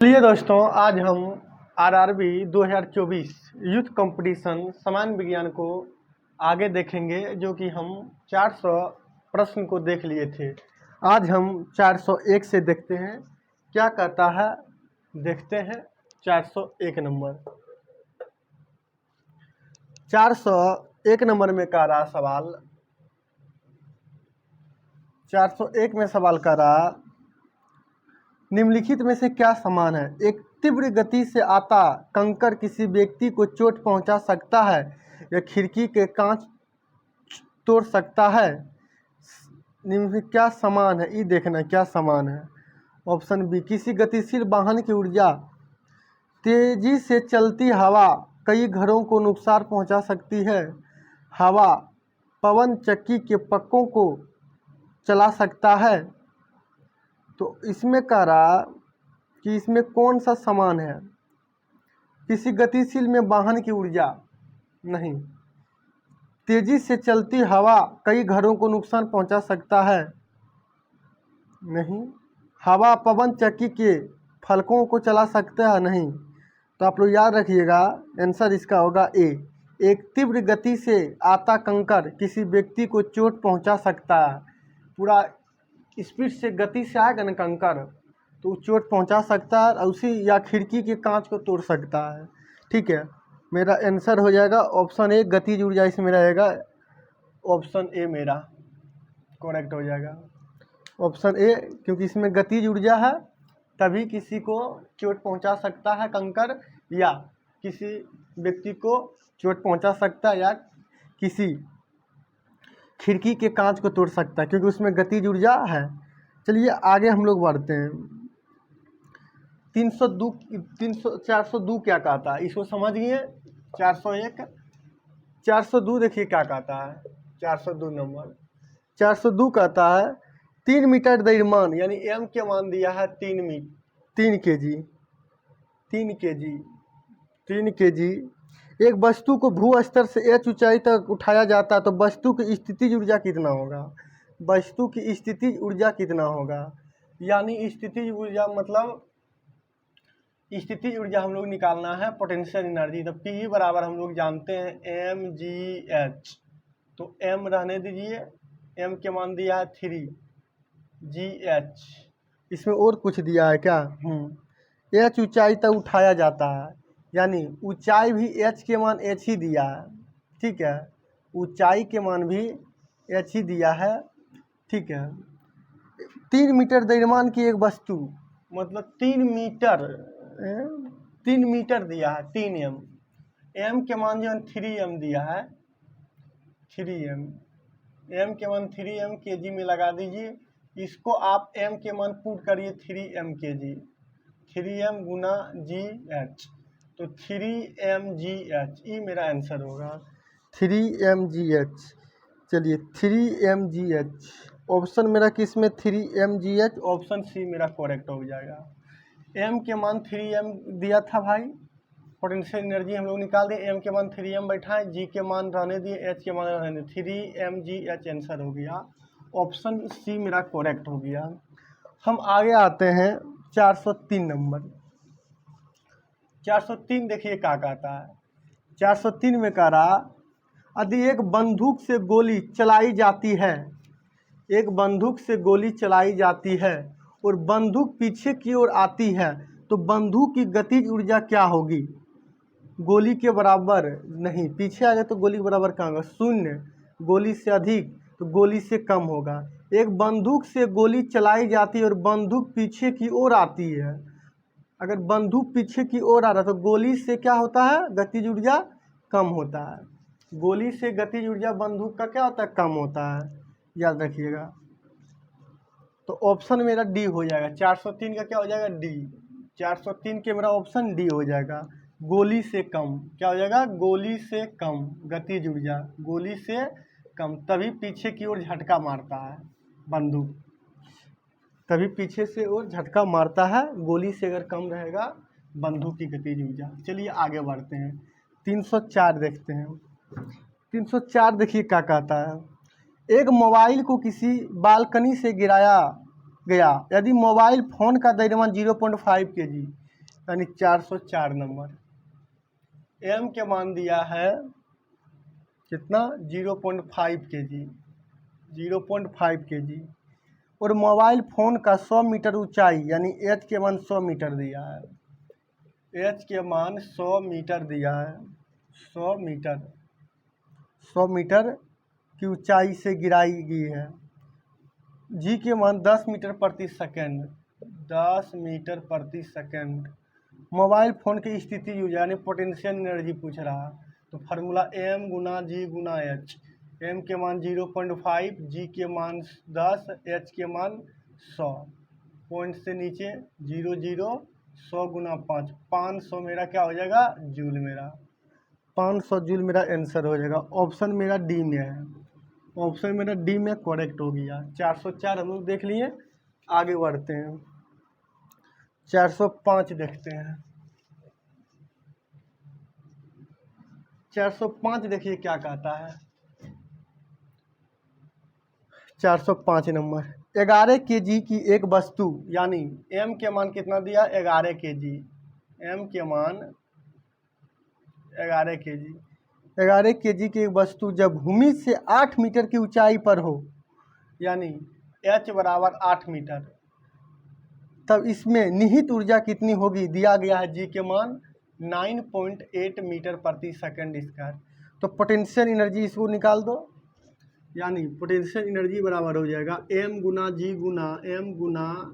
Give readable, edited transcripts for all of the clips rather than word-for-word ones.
चलिए दोस्तों, आज हम आरआरबी 2024 यूथ कंपटीशन सामान्य विज्ञान को आगे देखेंगे, जो कि हम 400 प्रश्न को देख लिए थे। आज हम 401 से देखते हैं क्या कहता है। देखते हैं 401 नंबर। 401 नंबर में कह रहा सवाल, 401 में सवाल कर रहा, निम्नलिखित में से क्या समान है? एक तीव्र गति से आता कंकर किसी व्यक्ति को चोट पहुंचा सकता है या खिड़की के कांच तोड़ सकता है। निम्न में क्या समान है, ये देखना क्या समान है। ऑप्शन बी, किसी गतिशील वाहन की ऊर्जा तेजी से चलती हवा कई घरों को नुकसान पहुंचा सकती है। हवा पवन चक्की के पक्कों को चला सकता है। तो इसमें कह रहा कि इसमें कौन सा समान है? किसी गतिशील में वाहन की ऊर्जा नहीं, तेजी से चलती हवा कई घरों को नुकसान पहुंचा सकता है नहीं, हवा पवन चक्की के फलकों को चला सकता है नहीं। तो आप लोग याद रखिएगा, आंसर इसका होगा ए। एक तीव्र गति से आता कंकर किसी व्यक्ति को चोट पहुंचा सकता है। पूरा स्पीड से गति से आएगा ना कंकर, तो चोट पहुंचा सकता है और उसी या खिड़की के कांच को तोड़ सकता है। ठीक है, मेरा आंसर हो जाएगा ऑप्शन ए, गतिज ऊर्जा इसमें रहेगा। ऑप्शन ए मेरा करेक्ट हो जाएगा, ऑप्शन ए, क्योंकि इसमें गतिज ऊर्जा है, तभी किसी को चोट पहुंचा सकता है कंकर, या किसी व्यक्ति को चोट पहुंचा सकता है, या किसी खिड़की के कांच को तोड़ सकता है, क्योंकि उसमें गतिज ऊर्जा है। चलिए आगे हम लोग बढ़ते हैं। 402 क्या कहता है, इसको समझ गए। 402 देखिए क्या कहता है। 402 नंबर, 402 कहता है 3 मीटर द्रव्यमान, यानी एम के मान दिया है 3 केजी। एक वस्तु को भू स्तर से h ऊंचाई तक उठाया जाता है, तो वस्तु की स्थितिज ऊर्जा कितना होगा? वस्तु की स्थितिज ऊर्जा कितना होगा? यानी स्थितिज ऊर्जा मतलब स्थितिज ऊर्जा हम लोग निकालना है पोटेंशियल एनर्जी। तो P बराबर हम लोग जानते हैं mgh। तो m रहने दीजिए, m के मान दिया है 3, gh इसमें और कुछ दिया है क्या? h ऊंचाई तक उठाया जाता है, यानी ऊंचाई भी h के मान h ही दिया है। ठीक है, ऊंचाई के मान भी h ही दिया है। ठीक है, 3 मीटर द्रव्यमान की एक वस्तु, मतलब 3 मीटर दिया है, 3m, m के मान जो 3m दिया है, 3m, m के मान 3m kg में लगा दीजिए। इसको आप m के मान पुट करिए 3m kg, 3m गुना gh, तो 3mgh, ये मेरा आंसर होगा 3mgh। चलिए 3mgh, ऑप्शन मेरा किस में 3mgh, ऑप्शन सी मेरा करेक्ट हो जाएगा। m के मान 3m दिया था भाई, पोटेंशियल एनर्जी हम लोग निकाल दें। m के मान 3m बैठा है, g के मान रहने दिए, h के मान रहने दिए, 3mgh आंसर हो गया। ऑप्शन सी मेरा करेक्ट हो गया। हम आगे आते हैं 403 नंबर। 403 देखिए क्या कहता है। 403 में कह रहा, यदि एक बंदूक से गोली चलाई जाती है, एक बंदूक से गोली चलाई जाती है और बंदूक पीछे की ओर आती है, तो बंदूक की गतिज ऊर्जा क्या होगी? गोली के बराबर नहीं, पीछे आ गए तो गोली के बराबर कहाँ होगा? 0। गोली से अधिक तो गोली से कम होगा। एक बंदूक से गोली चलाई जाती है और बंदूक पीछे की ओर आती है। अगर बंदूक पीछे की ओर आ रहा तो गोली से क्या होता है? गतिज ऊर्जा कम होता है। गोली से गतिज ऊर्जा बंदूक का क्या होता है? कम होता है, याद रखिएगा। तो ऑप्शन मेरा डी हो जाएगा। 403 का क्या हो जाएगा? डी। 403 के मेरा ऑप्शन डी हो जाएगा, गोली से कम। क्या हो जाएगा? गोली से कम गतिज ऊर्जा, गोली से कम, तभी पीछे की ओर झटका मारता है बंदूक, तभी पीछे से और झटका मारता है। गोली से अगर कम रहेगा बंदूक की गतिज ऊर्जा। चलिए आगे बढ़ते हैं, 304 देखते हैं। 304 देखिए क्या कहता है। एक मोबाइल को किसी बालकनी से गिराया गया, यदि मोबाइल फ़ोन का द्रव्यमान 0.5 kg यानी 404 नंबर। एम के मान दिया है कितना 0.5 kg, 0.5 kg। और मोबाइल फ़ोन का 100 मीटर ऊंचाई यानी एच के मान 100 मीटर दिया है, एच के मान 100 मीटर दिया है, 100 मीटर, 100 मीटर की ऊंचाई से गिराई गई है। जी के मान 10 मीटर प्रति सेकंड, 10 मीटर प्रति सेकंड। मोबाइल फ़ोन की स्थिति ऊर्जा यानी पोटेंशियल एनर्जी पूछ रहा, तो फार्मूला एम गुना जी गुना एच। एम के मान 0.5, जी के मान 10, एच के मान 100। पॉइंट से नीचे 0 0, 100 गुना 5, 500 मेरा क्या हो जाएगा जूल, मेरा 500 जूल मेरा आंसर हो जाएगा। ऑप्शन मेरा डी में है, ऑप्शन मेरा डी में करेक्ट हो गया। 404 हम लोग देख लिए, आगे बढ़ते हैं। 405 देखते हैं। 405 देखिए क्या कहता है। 405 नंबर, 11 kg की एक वस्तु यानी एम के मान कितना दिया 11 kg, एम के मान 11 kg, 11 kg की एक वस्तु जब भूमि से 8 मीटर की ऊंचाई पर हो यानी h बराबर 8 मीटर, तब इसमें निहित ऊर्जा कितनी होगी दिया गया है। जी के मान 9.8 मीटर प्रति सेकंड स्क्वायर। तो पोटेंशियल एनर्जी इसको निकाल दो, यानी पोटेंशियल एनर्जी बराबर हो जाएगा एम गुना जी गुना एम गुना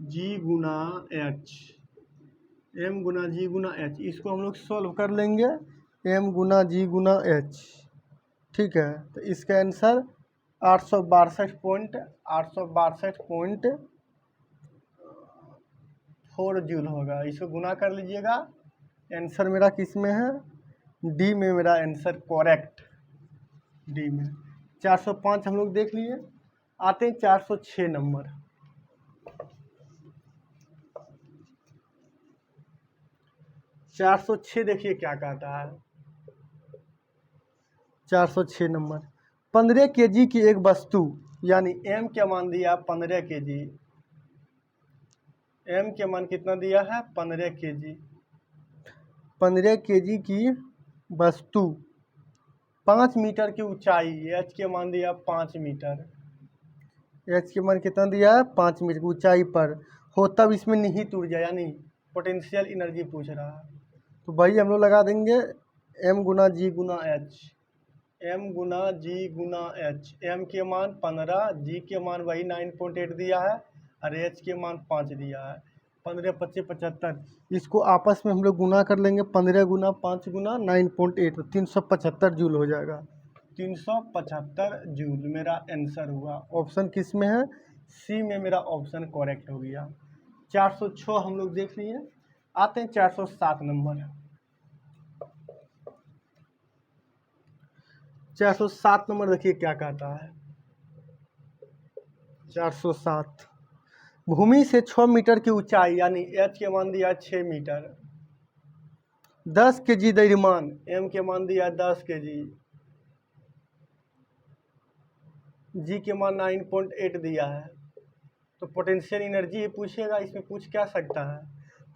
जी गुना एच, एम गुना जी गुना एच। इसको हम लोग सॉल्व कर लेंगे, एम गुना जी गुना एच, ठीक है। तो इसका आंसर 862.4 जूल होगा। इसको गुना कर लीजिएगा, आंसर मेरा किस में है, डी में मेरा आंसर करेक्ट, डी में। 405 हम लोग देख लिए, आते हैं 406 नंबर। 406 देखिए क्या कहता है। 406 नंबर, 15 kg की एक वस्तु यानी एम के मान दिया 15 kg, एम के मान कितना दिया है 15 kg, 15 kg की वस्तु 5 मीटर की ऊंचाई, एच के मान दिया 5 मीटर, एच के मान कितना दिया है 5 मीटर की ऊंचाई पर हो, तब इसमें निहित ऊर्जा यानी पोटेंशियल एनर्जी पूछ रहा है। तो भाई हम लोग लगा देंगे एम गुना जी गुना एच, एम गुना जी गुना एच। एम के मान 15, जी के मान वही 9.8 दिया है और एच के मान 5 दिया है। 15 25 75, इसको आपस में हम लोग गुना कर लेंगे, 15 गुना 5 गुना 9.8, 375 जूल हो जाएगा। 375 जूल मेरा आंसर हुआ। ऑप्शन किस में है, सी में मेरा ऑप्शन करेक्ट हो गया। 406 हम लोग देख लिए, आते हैं 407 नंबर। 407 नंबर देखिए क्या कहता है। 407, भूमि से 6 मीटर की ऊंचाई यानी एच के मान दिया 6 मीटर, 10 kg द्रव्यमान, एम के मान दिया 10 kg, जी के मान 9.8 दिया है। तो पोटेंशियल एनर्जी पूछेगा, इसमें पूछ क्या सकता है,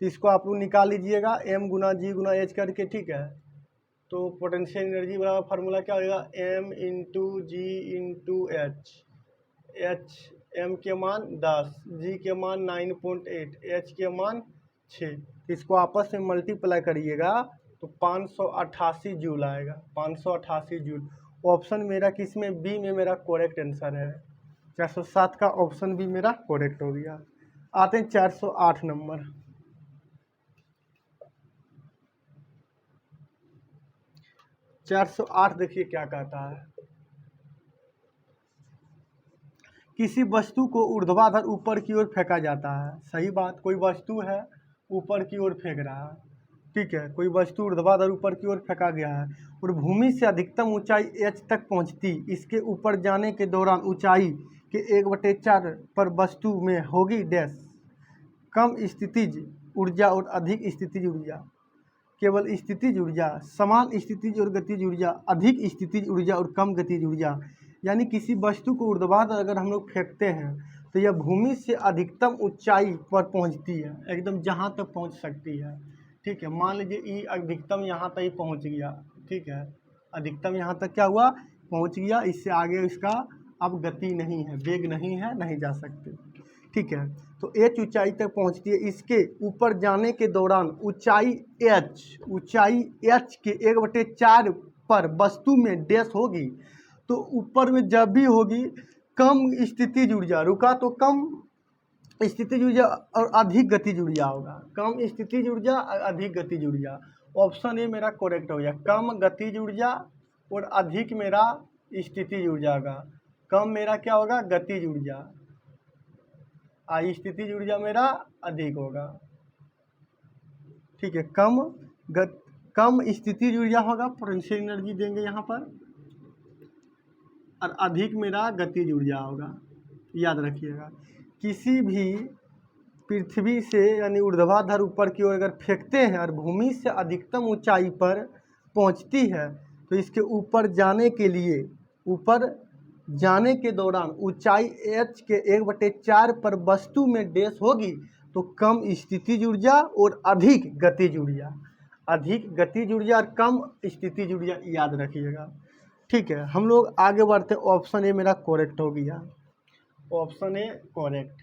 तो इसको आप लोग निकाल लीजिएगा एम गुना जी गुना एच करके, ठीक है। तो पोटेंशियल एनर्जी बराबर फार्मूला क्या होगा, एम इंटू जी इंटू एच, एच एम के मान 10, जी के मान 9.8, एच के मान 6, इसको आपस में मल्टीप्लाई करिएगा तो 588 जूल आएगा, 588 जूल। ऑप्शन मेरा किस में, बी में मेरा करेक्ट आंसर है। 407 का ऑप्शन भी मेरा करेक्ट हो गया। आते हैं 408 नंबर। 408 देखिए क्या कहता है। किसी वस्तु को ऊर्ध्वाधर ऊपर की ओर फेंका जाता है, सही बात, कोई वस्तु है ऊपर की ओर फेंक रहा है, ठीक है, कोई वस्तु ऊर्ध्वाधर ऊपर की ओर फेंका गया है और भूमि से अधिकतम ऊंचाई एच तक पहुंचती, इसके ऊपर जाने के दौरान ऊंचाई के 1/4 पर वस्तु में होगी डैश, कम स्थितिज ऊर्जा और अधिक स्थितिज ऊर्जा। केवल स्थितिज ऊर्जा, समान स्थितिज और गतिज ऊर्जा, अधिक स्थितिज ऊर्जा और कम गतिज ऊर्जा। यानी किसी वस्तु को ऊर्ध्वाधर अगर हम लोग फेंकते हैं तो यह भूमि से अधिकतम ऊंचाई पर पहुंचती है, एकदम जहां तक पहुंच सकती है। ठीक है, मान लीजिए ई अधिकतम यहाँ तक ही पहुंच गया। ठीक है, अधिकतम यहाँ तक क्या हुआ, पहुंच गया। इससे आगे इसका अब गति नहीं है, वेग नहीं है, नहीं जा सकते। ठीक है, तो एच ऊंचाई तक पहुंचती है। इसके ऊपर जाने के दौरान ऊंचाई एच के 1/4 पर वस्तु में डैश होगी। तो ऊपर में जब भी होगी कम स्थितिज ऊर्जा, रुका तो कम स्थितिज ऊर्जा और अधिक गतिज ऊर्जा होगा। कम स्थितिज ऊर्जा और अधिक गतिज ऊर्जा। ऑप्शन ए मेरा करेक्ट हो गया, कम गतिज ऊर्जा और अधिक मेरा स्थितिज ऊर्जा होगा। कम मेरा क्या होगा, गतिज ऊर्जा, स्थितिज ऊर्जा मेरा अधिक होगा। ठीक है, कम स्थितिज ऊर्जा होगा, पोटेंशियल एनर्जी देंगे यहाँ पर, और अधिक मेरा गतिज ऊर्जा होगा। याद रखिएगा, किसी भी पृथ्वी से यानी ऊर्ध्वाधर ऊपर की ओर अगर फेंकते हैं और भूमि से अधिकतम ऊंचाई पर पहुंचती है, तो इसके ऊपर जाने के लिए, ऊपर जाने के दौरान ऊंचाई h के 1/4 पर वस्तु में डैश होगी। तो कम स्थितिज ऊर्जा और अधिक गतिज ऊर्जा, अधिक गतिज ऊर्जा और कम स्थितिज ऊर्जा, याद रखिएगा। ठीक है, हम लोग आगे बढ़ते। ऑप्शन ए मेरा करेक्ट हो गया, ऑप्शन ए करेक्ट।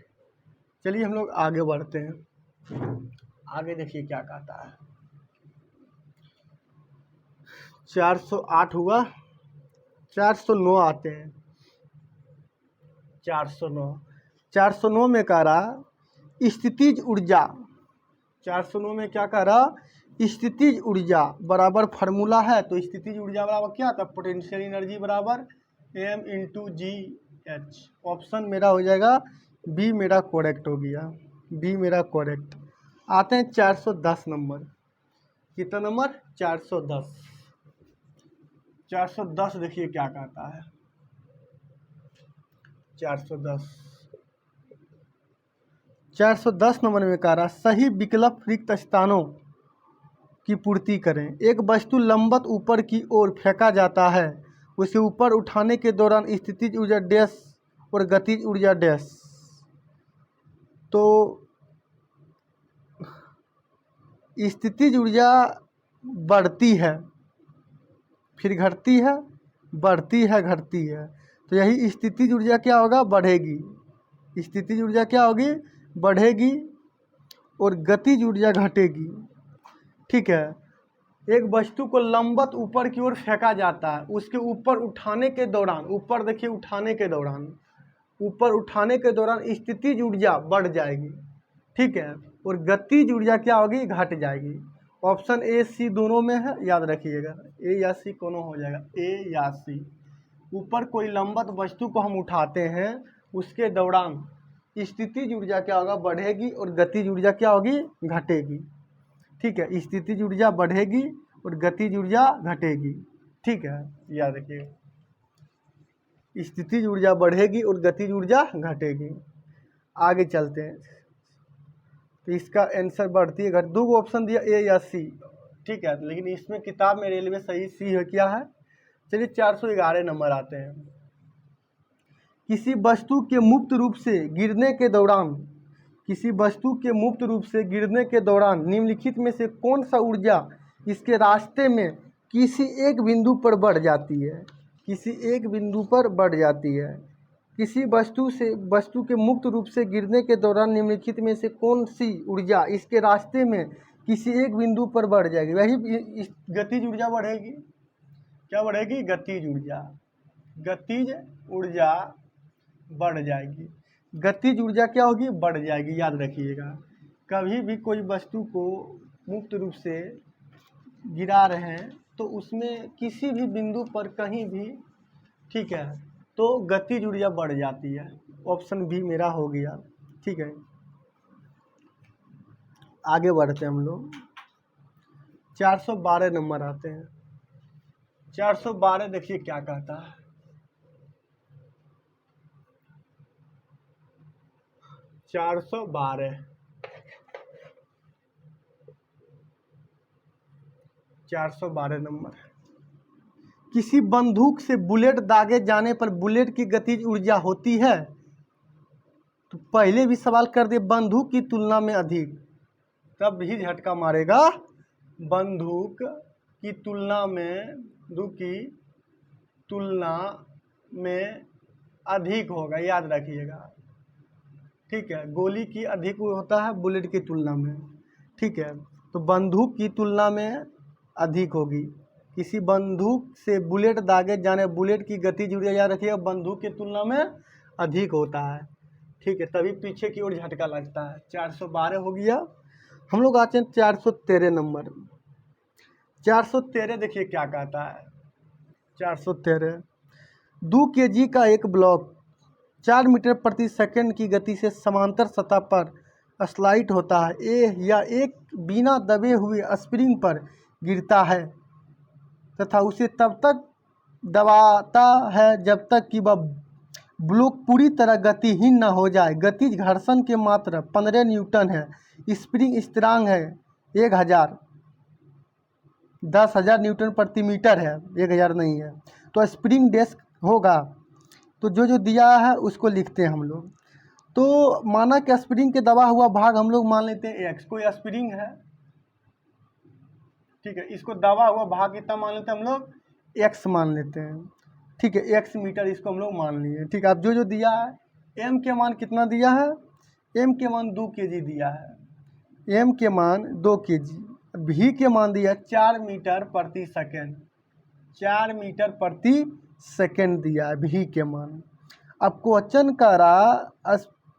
चलिए हम लोग आगे बढ़ते हैं। आगे देखिए क्या कहता है। 408 हुआ, 409 आते हैं। 409 में कह रहा स्थितिज ऊर्जा, 409 में क्या कह रहा, स्थितिज ऊर्जा बराबर फार्मूला है। तो स्थितिज ऊर्जा बराबर क्या था, पोटेंशियल एनर्जी बराबर m×Gh। ऑप्शन मेरा हो जाएगा बी, मेरा करेक्ट हो गया, बी मेरा करेक्ट। आते हैं 410 नंबर। कितना नंबर, 410। 410 देखिए क्या कहता है। 410 नंबर में कह रहा सही विकल्प रिक्त स्थानों की पूर्ति करें। एक वस्तु लंबवत ऊपर की ओर फेंका जाता है, उसे ऊपर उठाने के दौरान स्थितिज ऊर्जा डैश और गतिज ऊर्जा डैश। तो स्थितिज ऊर्जा बढ़ती है, फिर घटती है, बढ़ती है, घटती है। तो यही स्थितिज ऊर्जा क्या होगा, बढ़ेगी। स्थितिज ऊर्जा क्या होगी, बढ़ेगी, और गतिज ऊर्जा घटेगी। ठीक है, एक वस्तु को लंबवत ऊपर की ओर फेंका जाता है, उसके ऊपर उठाने के दौरान, ऊपर देखिए उठाने के दौरान, ऊपर उठाने के दौरान स्थितिज ऊर्जा बढ़ जाएगी। ठीक है, और गतिज ऊर्जा क्या होगी, घट जाएगी। ऑप्शन ए सी दोनों में है, याद रखिएगा, ए या सी दोनों हो जाएगा, ए या सी। ऊपर कोई लंबवत वस्तु को हम उठाते हैं, उसके दौरान स्थितिज ऊर्जा क्या होगा, बढ़ेगी, और गतिज ऊर्जा क्या होगी, घटेगी। ठीक है, स्थितिज ऊर्जा बढ़ेगी और गतिज ऊर्जा घटेगी। ठीक है, याद रखिए, स्थितिज ऊर्जा बढ़ेगी और गतिज ऊर्जा घटेगी। आगे चलते हैं। तो इसका आंसर बढ़ती है घट। 2 ऑप्शन दिया, ए या सी। ठीक है, लेकिन इसमें किताब में रेलवे सही सी है, क्या है। चलिए 411 नंबर आते हैं। किसी वस्तु के मुक्त रूप से गिरने के दौरान, किसी वस्तु के मुक्त रूप से गिरने के दौरान निम्नलिखित में से कौन सा ऊर्जा इसके रास्ते में किसी एक बिंदु पर बढ़ जाती है, किसी एक बिंदु पर बढ़ जाती है। किसी वस्तु के मुक्त रूप से गिरने के दौरान निम्नलिखित में से कौन सी ऊर्जा इसके रास्ते में किसी एक बिंदु पर बढ़ जाएगी, वही गतिज ऊर्जा बढ़ेगी। क्या बढ़ेगी, गतिज ऊर्जा। गतिज ऊर्जा बढ़ जाएगी। गतिज ऊर्जा क्या होगी, बढ़ जाएगी, याद रखिएगा। कभी भी कोई वस्तु को मुक्त रूप से गिरा रहे हैं तो उसमें किसी भी बिंदु पर कहीं भी, ठीक है, तो गतिज ऊर्जा बढ़ जाती है। ऑप्शन बी मेरा हो गया। ठीक है, आगे बढ़ते हैं हम लोग। 412 नंबर आते हैं। 412 देखिए क्या कहता है। 412 नंबर। किसी बंदूक से बुलेट दागे जाने पर बुलेट की गतिज ऊर्जा होती है पहले भी सवाल कर दे बंदूक की तुलना में अधिक, तब भी झटका मारेगा। बंदूक की तुलना में, बंदूक की तुलना में अधिक होगा, याद रखिएगा। ठीक है, गोली की अधिक होता है बुलेट की तुलना में। ठीक है, तो बंदूक की तुलना में अधिक होगी। किसी बंदूक से बुलेट दागे जाने, बुलेट की गति जुड़िया, याद रखिएगा, बंदूक की तुलना में अधिक होता है। ठीक है, तभी पीछे की ओर झटका लगता है। 412 हो गया। हम लोग आते हैं 413 नंबर। 413 देखिए क्या कहता है। 413, 2 kg का एक ब्लॉक 4 मीटर प्रति सेकंड की गति से समांतर सतह पर स्लाइड होता है या एक बिना दबे हुए स्प्रिंग पर गिरता है तथा उसे तब तक दबाता है जब तक कि वह ब्लॉक पूरी तरह गतिहीन न हो जाए। गतिज घर्षण के मात्रा 15 न्यूटन है। स्प्रिंग स्थिरांक है 1000, 10,000 न्यूटन प्रति मीटर है, 1000 नहीं है। तो स्प्रिंग डेस्क होगा, तो जो दिया है उसको लिखते हैं हम लोग। तो माना कि स्प्रिंग के दबा हुआ भाग हम लोग मान लेते हैं एक्स, कोई स्प्रिंग है। ठीक है, इसको दबा हुआ भाग कितना मान लेते हैं हम लोग, एक्स मान लेते हैं। ठीक है, एक्स मीटर इसको हम लोग मान लिए। ठीक है, अब जो दिया है, एम के मान कितना दिया है, एम के मान 2 kg दिया है। एम के मान 2 kg, भी के मान दिया 4 मीटर प्रति सेकेंड, 4 मीटर प्रति सेकेंड दिया है भी के मान। अब क्वेश्चन करा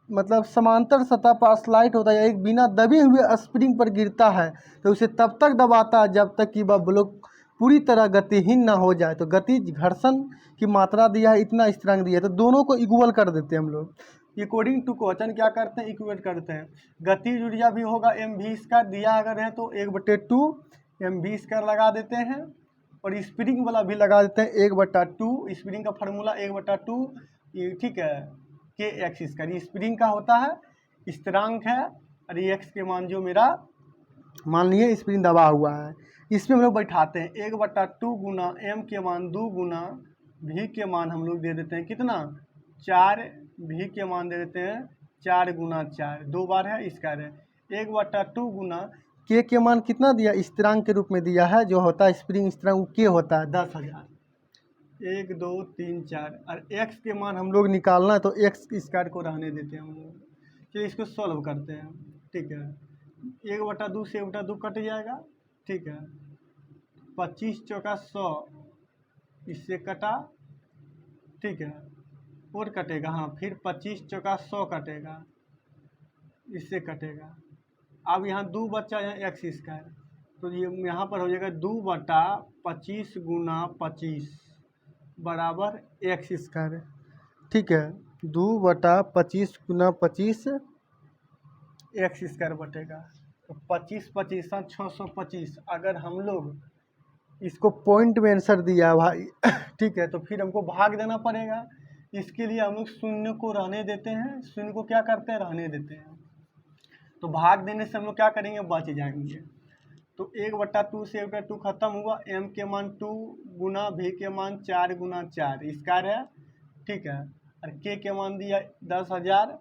मतलब समांतर सतह पर स्लाइड होता है, एक बिना दबे हुए स्प्रिंग पर गिरता है तो उसे तब तक दबाता है जब तक कि वह ब्लॉक पूरी तरह गतिहीन ना हो जाए। तो गतिज घर्षण की मात्रा दिया है, इतना स्थिरांक दिया है, तो दोनों को इक्वल कर देते हैं हम लोग। अकॉर्डिंग टू क्वेश्चन क्या करते हैं, इक्वेट करते हैं। गतिज ऊर्जा भी होगा एम भी स्क्वायर, दिया अगर है तो 1/2 एम भी स्क्वायर लगा देते हैं, और स्प्रिंग वाला भी लगा देते हैं 1/2। स्प्रिंग का फार्मूला 1/2, ठीक है, के एक्स स्क्वायर। स्प्रिंग का होता है स्थिरांक है, और एक्स के मान जो मेरा मान लिए स्प्रिंग दबा हुआ है, इसमें हम लोग बैठाते हैं 1/2 गुना एम के मान 2 गुना भी के मान हम लोग दे देते हैं कितना 4, भी के मान दे देते हैं 4 गुना 4, 2 बार है स्क्वायर है। 1/2 गुना के मान कितना दिया, स्थिरांक के रूप में दिया है, जो होता है स्प्रिंग स्थिरांक के होता है 10,000। 1 2 3 4, और एक्स के मान हम लोग निकालना है तो एक्स स्क्वायर को रहने देते हैं हम लोग। चलिए इसको सॉल्व करते हैं। ठीक है, 1/2 से 1/2 कट जाएगा। ठीक है, 25 चौका 100, इससे कटा। ठीक है, और कटेगा, हाँ, फिर 25 चौका 100 कटेगा, इससे कटेगा। अब यहाँ 2 बच्चा है एक्स स्क्वायर, तो ये यहाँ पर हो जाएगा 2/25 गुना 25 बराबर एक्स स्क्वायर। ठीक है, 2/25 गुना 25 एक्स स्क्वायर बटेगा। तो 25 25 625। अगर हम लोग इसको पॉइंट में आंसर दिया भाई ठीक है, तो फिर हमको भाग देना पड़ेगा। इसके लिए हम लोग शून्य को रहने देते हैं, शून्य को क्या करते हैं, रहने देते हैं। तो भाग देने से हम लोग क्या करेंगे, बच जाएंगे। तो 1/2 से 1/2 खत्म हुआ, एम के मान 2 गुना भी के मान 4 गुना 4 स्क्वायर है। ठीक है, और के मान दिया 10,000।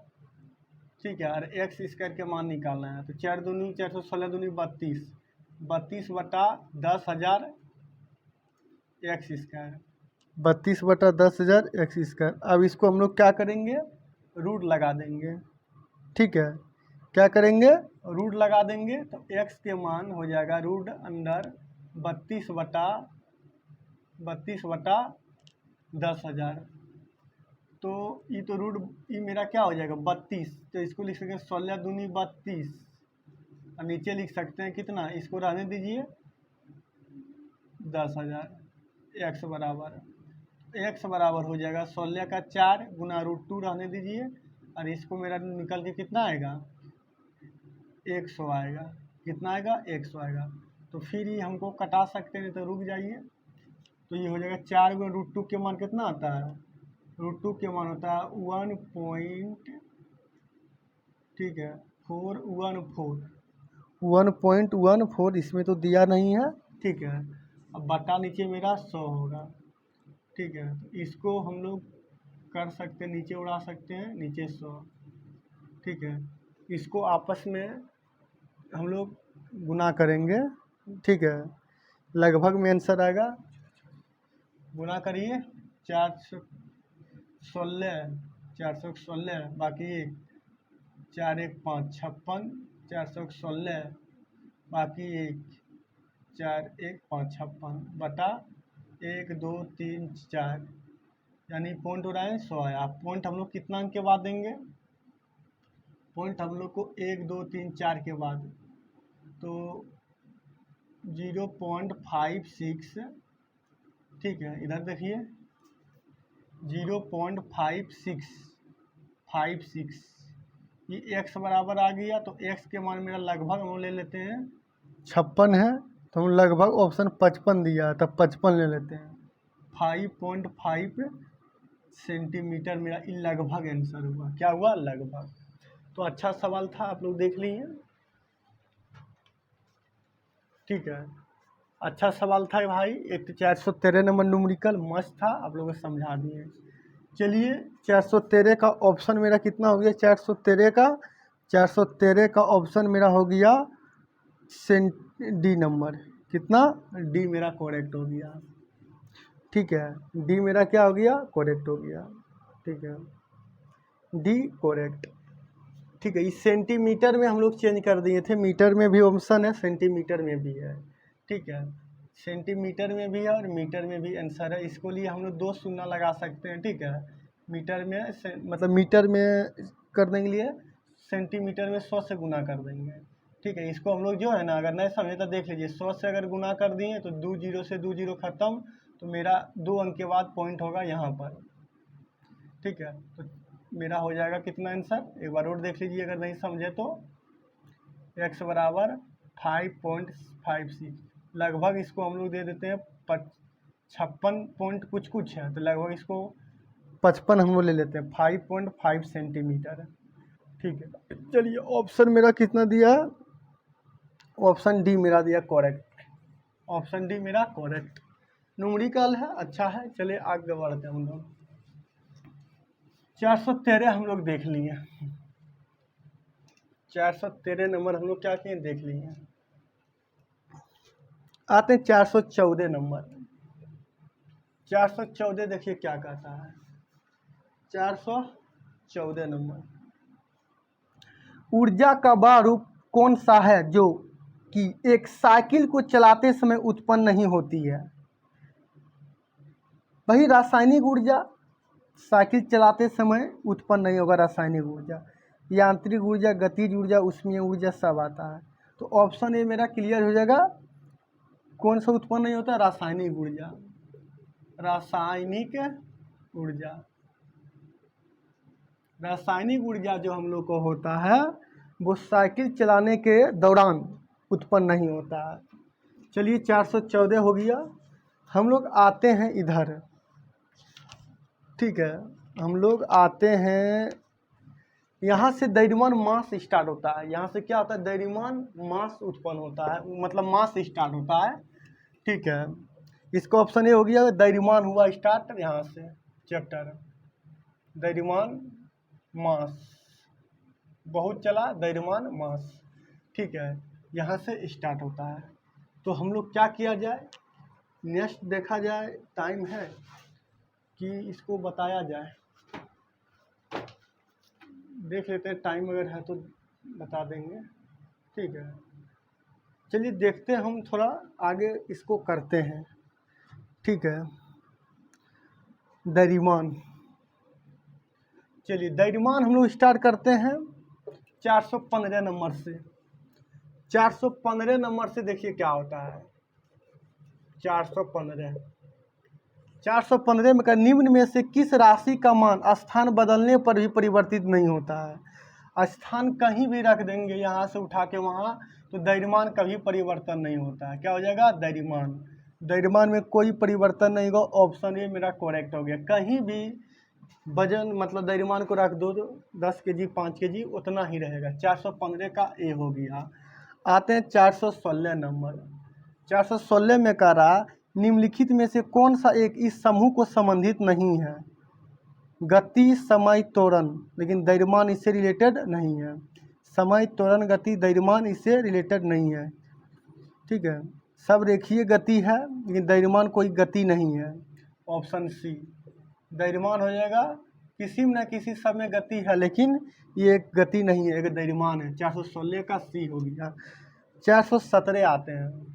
ठीक है, और एक्स स्क्वायर के मान निकालना है, तो 4 दूनी 416 दूनी 32, 32/10,000 एक्स स्क्वायर, 32/10,000 एक्स स्क्वायर। अब इसको हम लोग क्या करेंगे, रूट लगा देंगे। ठीक है, क्या करेंगे, रूट लगा देंगे, तो एक्स के मान हो जाएगा रूट अंडर 32/10,000। तो ये तो रूट, ये मेरा क्या हो जाएगा 32, तो इसको लिख सकते हैं 16 दूनी 32, और नीचे लिख सकते हैं कितना, इसको रहने दीजिए 10,000। एक्स बराबर हो जाएगा 16 का 4 गुना √2 रहने दीजिए, और इसको मेरा निकल के कितना आएगा 100 आएगा। कितना आएगा 100 आएगा। तो फिर ये हमको कटा सकते हैं, तो रुक जाइए। तो ये हो जाएगा 4 गुना √2 के मान कितना आता है, √2 के मान होता है 1. ठीक है 1.14, इसमें तो दिया नहीं है। ठीक है, अब बटा नीचे मेरा 100 होगा। ठीक है, तो इसको हम लोग कर सकते हैं, नीचे उड़ा सकते हैं, नीचे 100, ठीक है, इसको आपस में हम लोग गुना करेंगे। ठीक है, लगभग में आंसर आएगा, गुना करिए 416, 416 बाकी 4 1 5 56, 416 बाकी 4 1 5 56 बटा 1 2 3 4, यानी पॉइंट हो रहा है 100 आया। पॉइंट हम लोग कितना अंक के बाद देंगे? पॉइंट हम लोग को 1 2 3 4 के बाद, तो 0.56। ठीक है, इधर देखिए 0.56, ये x बराबर आ गया। तो x के मान मेरा लगभग हम ले लेते हैं 56 है, तो हम लगभग ऑप्शन 55 दिया है, तब 55 ले लेते हैं। 5.5 सेंटीमीटर मेरा लगभग आंसर हुआ। क्या हुआ? लगभग। तो अच्छा सवाल था, आप लोग देख लिए। ठीक है, अच्छा सवाल था भाई। एक 413 नंबर न्यूमेरिकल मस्त था, आप लोगों को समझा दिए। चलिए 413 का ऑप्शन मेरा कितना हो गया? 413 का ऑप्शन मेरा हो गया डी नंबर। कितना? डी मेरा करेक्ट हो गया। ठीक है, डी मेरा क्या हो गया? करेक्ट हो गया। ठीक है, डी करेक्ट। ठीक है, इस सेंटीमीटर में हम लोग चेंज कर दिए थे, मीटर में भी ऑप्शन है, सेंटीमीटर में भी है। ठीक है, सेंटीमीटर में भी है और मीटर में भी आंसर है। इसको लिए हम लोग 2 शून्य लगा सकते हैं। ठीक है, मीटर में मतलब मीटर में करने के लिए सेंटीमीटर में 100 से गुना कर देंगे। ठीक है, इसको हम लोग जो है ना, अगर नहीं समझे तो देख लीजिए, 100 से अगर गुना कर दिए तो 2 जीरो से 2 जीरो खत्म, तो मेरा 2 अंक के बाद पॉइंट होगा यहाँ पर। ठीक है, तो मेरा हो जाएगा कितना आंसर? एक बार और देख लीजिए अगर नहीं समझे तो। x बराबर 5.56, लगभग इसको हम लोग दे देते हैं 56 पॉइंट कुछ है, तो लगभग इसको 55 हम लोग ले लेते हैं, 5.5 सेंटीमीटर। ठीक है, चलिए ऑप्शन मेरा कितना दिया? ऑप्शन डी मेरा दिया करेक्ट। ऑप्शन डी मेरा करेक्ट न्यूमेरिकल है, अच्छा है। चलिए आगे बढ़ते हैं हम लोग। 413 हम लोग देख लिए। 413 नंबर हम लोग क्या किए? देख लिए। आते हैं 414 नंबर। 414 देखिए क्या कहता है। 414 नंबर, ऊर्जा का वह रूप कौन सा है जो कि एक साइकिल को चलाते समय उत्पन्न नहीं होती है? वही रासायनिक ऊर्जा साइकिल चलाते समय उत्पन्न नहीं होगा। रासायनिक ऊर्जा, यांत्रिक ऊर्जा, गतिज ऊर्जा, ऊष्मीय ऊर्जा सब आता है। तो ऑप्शन ए मेरा क्लियर हो जाएगा। कौन सा उत्पन्न नहीं होता? रासायनिक ऊर्जा। रासायनिक ऊर्जा, रासायनिक ऊर्जा जो हम लोग को होता है वो साइकिल चलाने के दौरान उत्पन्न नहीं होता है। चलिए 414 हो गया। हम लोग आते हैं इधर। ठीक है, हम लोग आते हैं यहाँ से। द्रव्यमान मास स्टार्ट होता है, यहाँ से क्या होता है? द्रव्यमान मास उत्पन्न होता है, मतलब मास स्टार्ट होता है। ठीक है, इसका ऑप्शन ए हो गया। द्रव्यमान हुआ स्टार्ट यहाँ से, चैप्टर द्रव्यमान मास, बहुत चला द्रव्यमान मास। ठीक है, यहाँ से स्टार्ट होता है। तो हम लोग क्या किया जाए? नेक्स्ट देखा जाए, टाइम है कि इसको बताया जाए। देख लेते हैं, टाइम अगर है तो बता देंगे। ठीक है, चलिए देखते हैं, हम थोड़ा आगे इसको करते हैं। ठीक है, द्रव्यमान, चलिए द्रव्यमान हम लोग स्टार्ट करते हैं 415 नंबर से। 415 नंबर से देखिए क्या होता है। 415 में का निम्न में से किस राशि का मान स्थान बदलने पर भी परिवर्तित नहीं होता है? स्थान कहीं भी रख देंगे, यहाँ से उठा के वहाँ, तो द्रव्यमान कभी परिवर्तन नहीं होता है। क्या हो जाएगा? द्रव्यमान। द्रव्यमान में कोई परिवर्तन नहीं होगा। ऑप्शन ए मेरा करेक्ट हो गया। कहीं भी वजन मतलब द्रव्यमान को रख दो, 10 kg 5 kg उतना ही रहेगा। 415 का ए हो गया। आते हैं 416 नंबर। 416 में कह रहा निम्नलिखित में से कौन सा एक इस समूह को संबंधित नहीं है? गति समय त्वरण, लेकिन द्रव्यमान इससे रिलेटेड नहीं है। समय त्वरण गति द्रव्यमान इससे रिलेटेड नहीं है। ठीक है, सब रेखीय गति है लेकिन द्रव्यमान कोई गति नहीं है। ऑप्शन सी द्रव्यमान हो जाएगा, किसी न किसी समय गति है लेकिन ये एक गति नहीं है, एक द्रव्यमान है। 416 का सी हो गया। 417 आते हैं।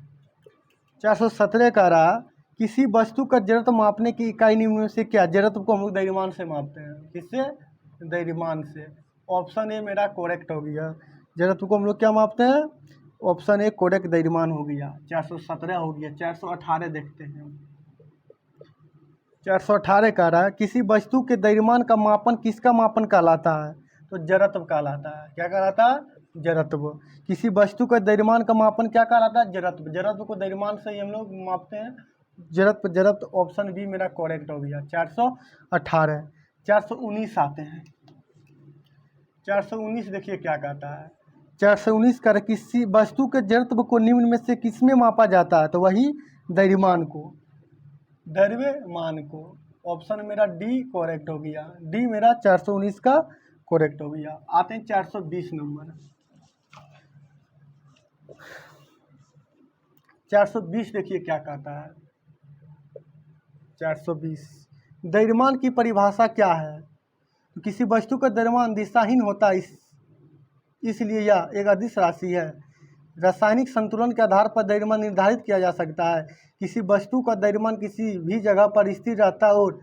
417 कह रहा किसी वस्तु का जड़त्व मापने की इकाई निम्न में से क्या? जड़त्व को हम लोग द्रव्यमान से मापते हैं। किससे? द्रव्यमान से। ऑप्शन ए मेरा करेक्ट हो गया। जड़त्व को हम लोग क्या मापते हैं? ऑप्शन ए करेक्ट द्रव्यमान हो गया। 417 हो गया। 418 देखते हैं। 418 कह रहा है किसी वस्तु के द्रव्यमान का मापन किसका मापन कहलाता है? तो जड़त्व कहलाता है। क्या कहलाता है? जड़त्व। किसी वस्तु का द्रव्यमान का मापन क्या कहलाता है? जड़त्व। जड़त्व को द्रव्यमान से ही हम लोग मापते हैं। जड़त्व ऑप्शन बी मेरा करेक्ट हो गया। 418। 419 आते हैं। 419 देखिए क्या कहता है। 419 का किसी वस्तु के जड़त्व को निम्न में से किसमें मापा जाता है? तो वही द्रव्यमान को। द्रव्यमान को। ऑप्शन मेरा डी करेक्ट हो गया। डी मेरा 419 का करेक्ट हो गया। आते हैं 420 नंबर। 420 देखिए क्या कहता है। 420 द्रव्यमान की परिभाषा क्या है? तो किसी वस्तु का द्रव्यमान दिशाहीन होता है, इसलिए यह एक अदिश राशि है। रासायनिक संतुलन के आधार पर द्रव्यमान निर्धारित किया जा सकता है। किसी वस्तु का द्रव्यमान किसी भी जगह पर स्थिर रहता है और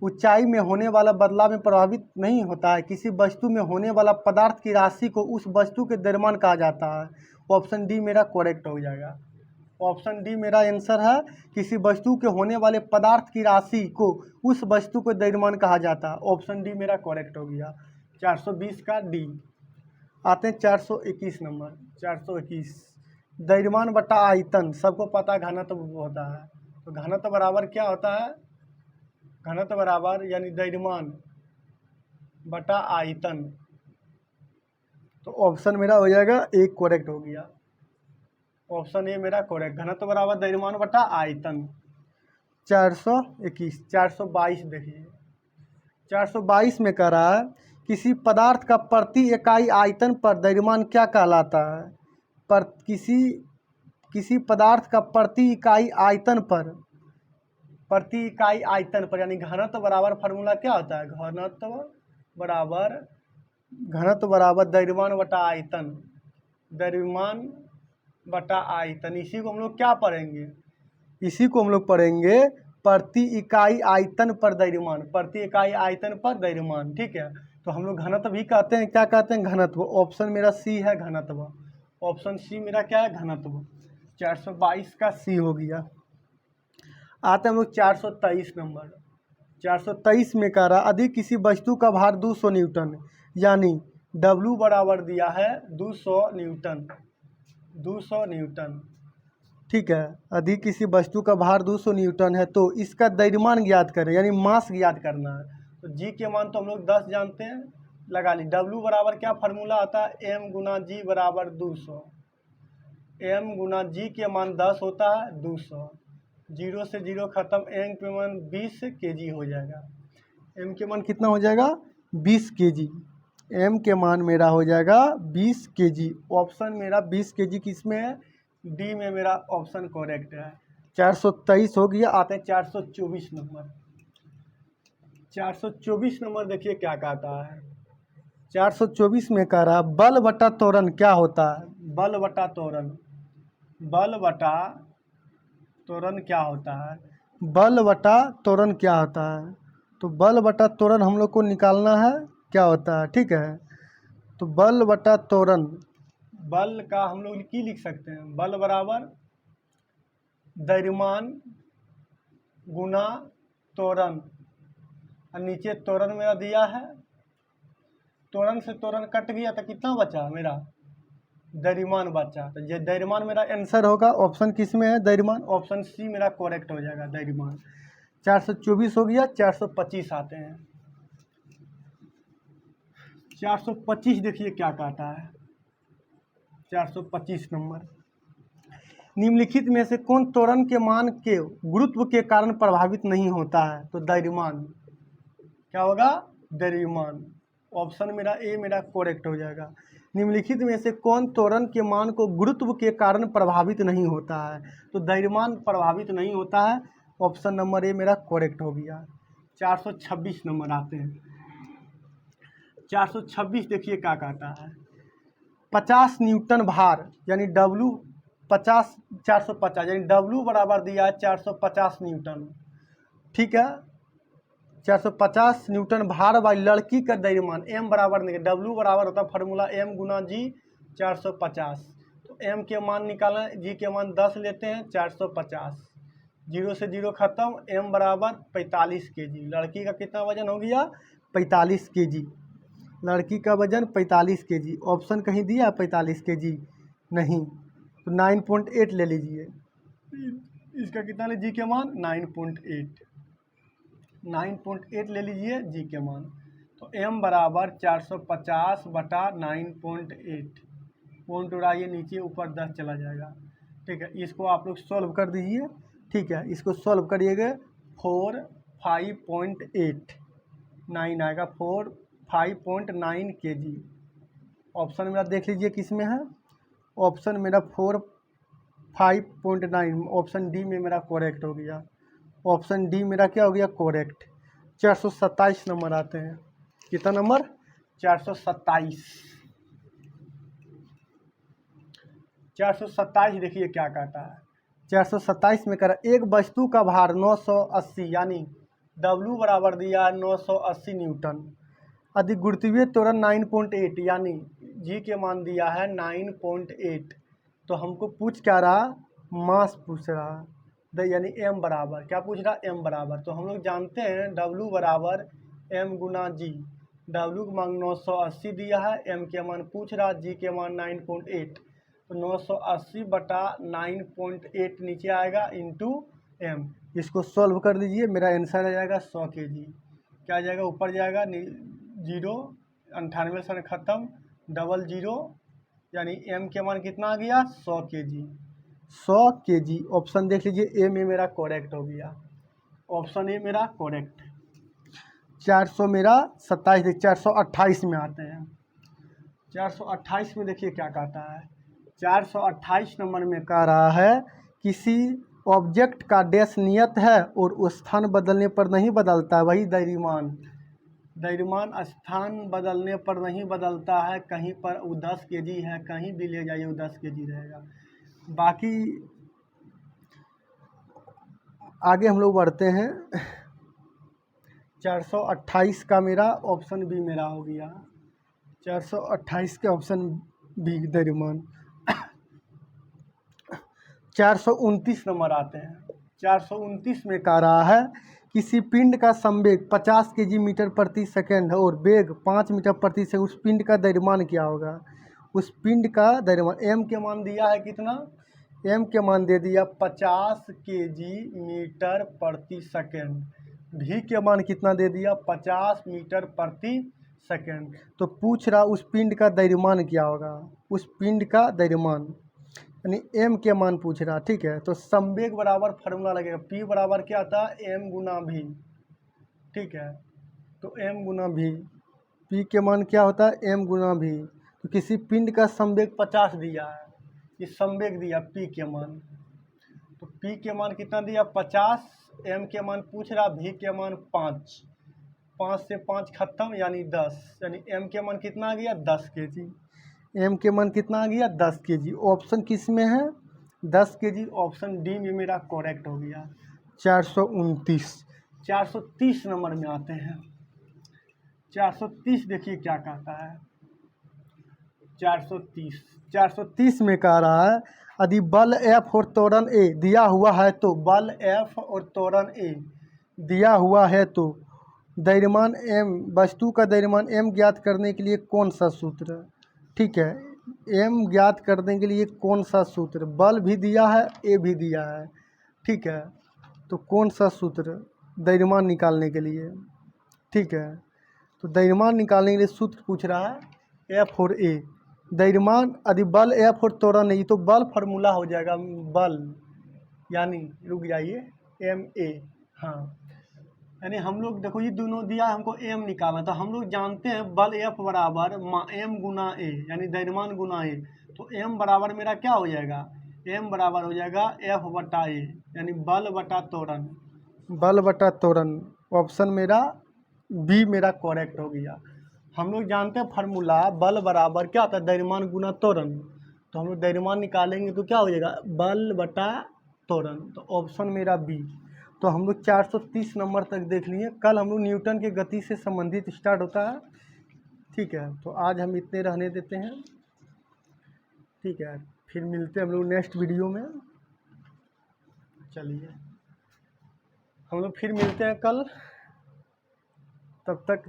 ऊंचाई में होने वाला बदलाव में प्रभावित नहीं होता है। किसी वस्तु में होने वाला पदार्थ की राशि को उस वस्तु के द्रव्यमान कहा जाता है। ऑप्शन डी मेरा करेक्ट हो जाएगा। ऑप्शन डी मेरा आंसर है। किसी वस्तु के होने वाले पदार्थ की राशि को उस वस्तु को द्रव्यमान कहा जाता है। ऑप्शन डी मेरा करेक्ट हो गया। 420 का डी। आते हैं 421 नंबर। 421 द्रव्यमान बटा आयतन। सबको पता है घनत्व होता है। तो घनत्व बराबर क्या होता है? घनत्व बराबर यानी द्रव्यमान बटा आयतन। तो ऑप्शन मेरा हो जाएगा एक करेक्ट हो गया। ऑप्शन ए मेरा करेक्ट। घनत्व बराबर द्रव्यमान बटा आयतन। 421। 422 देखिए। 422 में कह रहा है किसी पदार्थ का प्रति इकाई आयतन पर द्रव्यमान क्या कहलाता है? पर किसी पदार्थ का प्रति इकाई आयतन पर यानी घनत्व बराबर फार्मूला क्या होता है? घनत्व बराबर द्रव्यमान बटा आयतन। द्रव्यमान बटा आयतन। इसी को हम लोग क्या पढ़ेंगे? इसी को हम लोग पढ़ेंगे प्रति इकाई आयतन पर द्रव्यमान। प्रति इकाई आयतन पर द्रव्यमान। ठीक है, तो हम लोग घनत्व भी कहते हैं। क्या कहते हैं? घनत्व। ऑप्शन मेरा सी है घनत्व। ऑप्शन सी मेरा क्या है? घनत्व। 422 का सी हो गया। आते हैं हम लोग 423 नंबर। 423 में कह रहा अधिक किसी वस्तु का भार 200 न्यूटन यानी W बराबर दिया है 200 न्यूटन। 200 न्यूटन। ठीक है, अधिक किसी वस्तु का भार 200 न्यूटन है तो इसका द्रव्यमान ज्ञात करें, यानी मास ज्ञात करना है। तो जी के मान तो हम लोग 10 जानते हैं, लगा ली। W बराबर क्या फार्मूला आता है? M गुना जी बराबर 200। M गुना जी के मान 10 होता है 200। 0 से 0 खत्म। M के मान 20 kg हो जाएगा। M के मान कितना हो जाएगा? 20 kg। M के मान मेरा हो जाएगा 20 kg। ऑप्शन मेरा 20 kg किस में है? डी में मेरा ऑप्शन करेक्ट है। 423 हो गया। आते हैं 424 नंबर। 424 नंबर देखिए क्या कहता है। 424 में कह रहा बल बटा त्वरण क्या होता है? बल बटा त्वरण। बल बटा त्वरण क्या होता है? बल बटा त्वरण क्या होता है? तो बल बटा त्वरण हम लोग को निकालना है क्या होता है। ठीक है, तो बल बटा त्वरण, बल का हम लोग की लिख सकते हैं? बल बराबर द्रव्यमान गुना त्वरण। और नीचे त्वरण मेरा दिया है। त्वरण से त्वरण कट गया तो कितना बचा मेरा? द्रव्यमान बचा। तो ये द्रव्यमान मेरा आंसर होगा। ऑप्शन किस में है? द्रव्यमान। ऑप्शन सी मेरा करेक्ट हो जाएगा, द्रव्यमान। 424 हो गया। 425 आते हैं। 425 देखिए क्या कहता है। 425 नंबर। निम्नलिखित में से कौन त्वरण के मान के गुरुत्व के कारण प्रभावित नहीं होता है? तो द्रव्यमान। क्या होगा, द्रव्यमान। ऑप्शन मेरा ए मेरा करेक्ट हो जाएगा। निम्नलिखित में से कौन त्वरण के मान को गुरुत्व के कारण प्रभावित नहीं होता है? तो द्रव्यमान प्रभावित नहीं होता है। ऑप्शन नंबर ए मेरा करेक्ट हो गया। 426 नंबर आते हैं। 426 देखिए क्या कहता है। 50 न्यूटन भार यानी W 50 450 यानी W बराबर दिया है 450 न्यूटन। ठीक है, 450 न्यूटन भार वाली लड़की का द्रव्यमान M बराबर नहीं, W बराबर होता है फार्मूला M गुना G 450। तो M के मान निकालना, G के मान 10 लेते हैं, 450 जीरो से जीरो खत्म, M बराबर 45 kg। लड़की का कितना वजन हो गया, 45 kg। लड़की का वजन 45 kg। ऑप्शन कहीं दिया 45 kg नहीं, तो 9.8 ले लीजिए। इसका कितना ले जी के मान 9.8 ले लीजिए जी के मान। तो M बराबर 450 बटा 9.8। पॉइंट उड़ाइए नीचे, ऊपर 10 चला जाएगा। ठीक है, इसको आप लोग सॉल्व कर दीजिए। ठीक है, इसको सॉल्व करिएगा 5.8 9 आएगा, 5.9 kg। ऑप्शन मेरा देख लीजिए किस में है। ऑप्शन मेरा 5.9, ऑप्शन डी में मेरा करेक्ट हो गया। ऑप्शन डी मेरा क्या हो गया, करेक्ट। 427 नंबर आते हैं। कितना नंबर, 427। 427 देखिए क्या कहता है। 427 में कह रहा एक वस्तु का भार 980 यानी W बराबर दिया है 980 न्यूटन। यदि गुरुत्वीय त्वरण 9.8 यानी G के मान दिया है 9.8। तो हमको पूछ क्या रहा, मास पूछ रहा यानी M बराबर क्या पूछ रहा, M बराबर। तो हम लोग जानते हैं W बराबर M गुना G। W का मान 980 दिया है, M के मान पूछ रहा, G के मान 9.8। तो 980 बटा 9.8 नीचे आएगा इंटू M। इसको सॉल्व कर दीजिए, मेरा आंसर आ जाएगा 100 kg। क्या आ जाएगा, ऊपर जाएगा जीरो, 98 से खत्म, डबल जीरो, यानी M के मान कितना आ गया 100 kg। 100 kg। ऑप्शन देख लीजिए, ए में मेरा करेक्ट हो गया। ऑप्शन ए मेरा करेक्ट। 400 मेरा 27 428 में आते हैं। 428 में देखिए क्या कहता है। 428 नंबर में कह रहा है किसी ऑब्जेक्ट का डैश नियत है और वो स्थान बदलने पर नहीं बदलता, वही द्रव्यमान। द्रव्यमान स्थान बदलने पर नहीं बदलता है। कहीं पर वो 10 kg है, कहीं भी ले जाइए वो 10 kg रहेगा। बाकी आगे हम लोग बढ़ते हैं। 428 का मेरा ऑप्शन बी मेरा हो गया। 428 के ऑप्शन बी द्रव्यमान। 429 नंबर आते हैं। 429 में कह रहा है किसी पिंड का संवेग 50 kg मीटर प्रति सेकंड और वेग 5 मीटर प्रति सेकंड, उस पिंड का द्रव्यमान क्या होगा। उस पिंड का द्रव्यमान M के मान दिया है कितना, M के मान दे दिया 50 kg मीटर प्रति सेकंड। V के मान कितना दे दिया 50 मीटर प्रति सेकंड। तो पूछ रहा उस पिंड का द्रव्यमान क्या होगा, उस पिंड का द्रव्यमान यानी M के मान पूछ रहा। ठीक है, तो संवेग बराबर फार्मूला लगेगा, P बराबर क्या आता है M गुना V। ठीक है, तो M गुना V, P के मान क्या होता है M गुना V। तो किसी पिंड का संवेग 50 दिया है, इस संवेग दिया P के मान। तो P के मान कितना दिया 50, M के मान पूछ रहा, V के मान 5, 5 से 5 खत्म यानी 10, यानी M के मान कितना आ गया 10 kg। M के मान कितना आ गया 10 kg। ऑप्शन किस में है 10 kg। ऑप्शन डी में मेरा करेक्ट हो गया। 429। 430 नंबर में आते हैं। 430 देखिए क्या कहता है। 430 में कह रहा है यदि बल F और त्वरण A दिया हुआ है तो बल F और त्वरण A दिया हुआ है तो द्रव्यमान M, वस्तु का द्रव्यमान M ज्ञात करने के लिए कौन सा सूत्र है। ठीक है, M ज्ञात करने के लिए कौन सा सूत्र, बल भी दिया है A भी दिया है। ठीक है, तो कौन सा सूत्र द्रव्यमान निकालने के लिए। ठीक है, तो द्रव्यमान निकालने के लिए सूत्र पूछ रहा है F और A। द्रव्यमान यदि बल F और त्वरण नहीं तो बल फार्मूला हो जाएगा बल, यानी रुक जाइए MA। हाँ, यानी हम लोग देखो ये दोनों दिया है, हमको एम निकालना, तो हम लोग जानते हैं बल एफ बराबर एम गुना ए, यानी द्रव्यमान गुना ए। तो एम बराबर मेरा क्या हो जाएगा, एम बराबर हो जाएगा एफ बटा ए, यानी बल बटा त्वरण, बल बटा त्वरण। ऑप्शन मेरा बी मेरा करेक्ट हो गया। हम लोग जानते हैं फार्मूला बल बराबर क्या होता है, द्रव्यमान गुना त्वरण। तो हम लोग द्रव्यमान निकालेंगे तो क्या हो जाएगा, बल बटा त्वरण। तो ऑप्शन मेरा बी। तो हम लोग 430 नंबर तक देख लिए। कल हम लोग न्यूटन के गति से संबंधित स्टार्ट होता है। ठीक है, तो आज हम इतने रहने देते हैं। ठीक है, फिर मिलते हैं हम लोग नेक्स्ट वीडियो में। चलिए हम लोग फिर मिलते हैं कल, तब तक